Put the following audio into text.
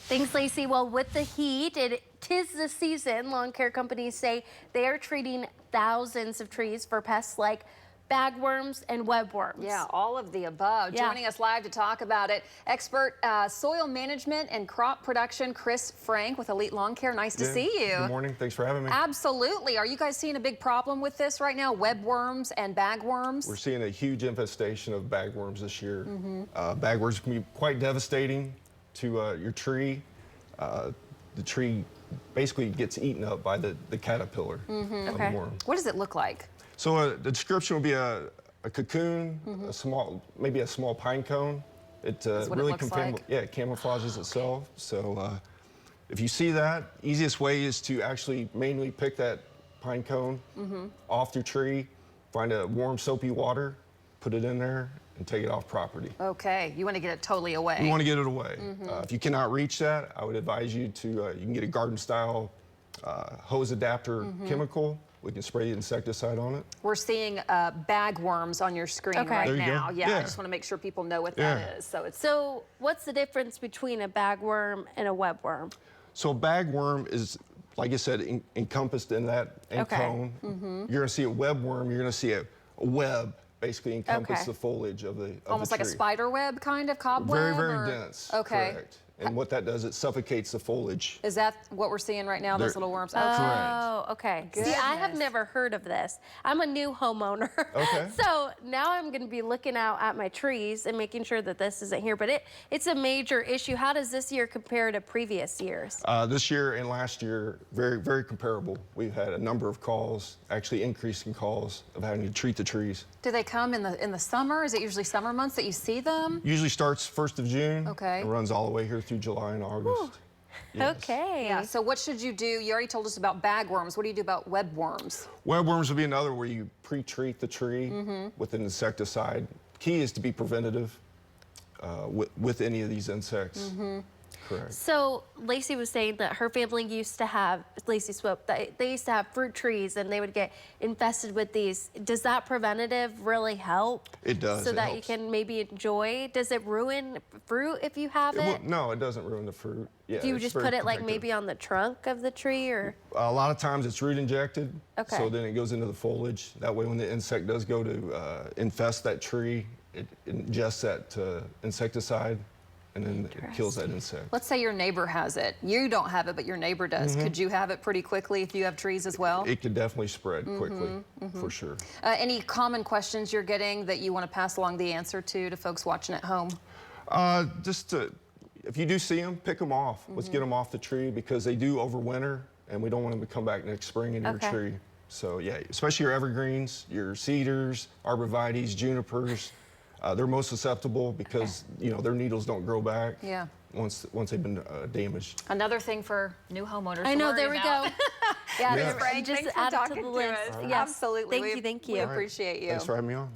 Thanks, Lacey. Well, with the heat, tis the season. Lawn care companies say they are treating thousands of trees for pests like bagworms and webworms. Yeah, all of the above. Yeah. Joining us live to talk about it, expert soil management and crop production, Chris Frank with Elite Lawn Care. Nice to see you. Good morning. Thanks for having me. Absolutely. Are you guys seeing a big problem with this right now? Webworms and bagworms? We're seeing a huge infestation of bagworms this year. Bagworms can be quite devastating to your tree. The tree basically gets eaten up by the caterpillar of the worm. What does it look like? So the description would be a cocoon, maybe a small pine cone. It really looks like? it camouflages itself. So if you see that, easiest way is to actually manually pick that pine cone off your tree, find a warm soapy water, put it in there, and take it off property. Okay, you want to get it totally away. You want to get it away. If you cannot reach that, I would advise you to, you can get a garden style hose adapter chemical. We can spray the insecticide on it. We're seeing bagworms on your screen right There you now. go. Yeah, I just want to make sure people know what that is. So what's the difference between a bagworm and a webworm? So a bagworm is, like I said, encompassed in that cone. You're going to see a webworm. You're going to see a web basically encompass the foliage of the Almost like a spider web kind of cobweb? Very dense. Okay. Correct. And what that does, it suffocates the foliage. Is that what we're seeing right now, those little worms? Oh, okay. Goodness. See, I have never heard of this. I'm a new homeowner. Okay. So now I'm going to be looking out at my trees and making sure that this isn't here. But it's a major issue. How does this year compare to previous years? This year and last year, very comparable. We've had a number of calls, actually increasing calls of having to treat the trees. Do they come in the summer? Is it usually summer months that you see them? Usually starts 1st of June. Okay. And runs all the way here through July and August. Yes. Okay. Yeah, so what should you do? You already told us about bagworms. What do you do about webworms? Webworms would be another where you pre-treat the tree with an insecticide. Key is to be preventative with any of these insects. Correct. So Lacey was saying that her family used to have, Lacey Swope, they used to have fruit trees and they would get infested with these. Does that preventative really help? It does. So that you can maybe enjoy? Does it ruin fruit if you have it? No, it doesn't ruin the fruit. Yeah, Do you it's just very put it like protective. maybe on the trunk of the tree or? A lot of times it's root injected. Okay. So then it goes into the foliage. That way when the insect does go to infest that tree, it ingests that insecticide and then it kills that insect. Let's say your neighbor has it. You don't have it, but your neighbor does. Could you have it pretty quickly if you have trees as well? It could definitely spread quickly, for sure. Any common questions you're getting that you want to pass along the answer to folks watching at home? If you do see them, pick them off. Let's get them off the tree because they do overwinter and we don't want them to come back next spring into your tree. So yeah, especially your evergreens, your cedars, arborvitaes, junipers. They're most susceptible because their needles don't grow back. Yeah. Once they've been damaged. Another thing for new homeowners. I know, there we go. Yeah, Yeah. Frank, Just thanks for add it to talking the to list. us. Yes. Absolutely. Thank you. We appreciate you. Thanks for having me on.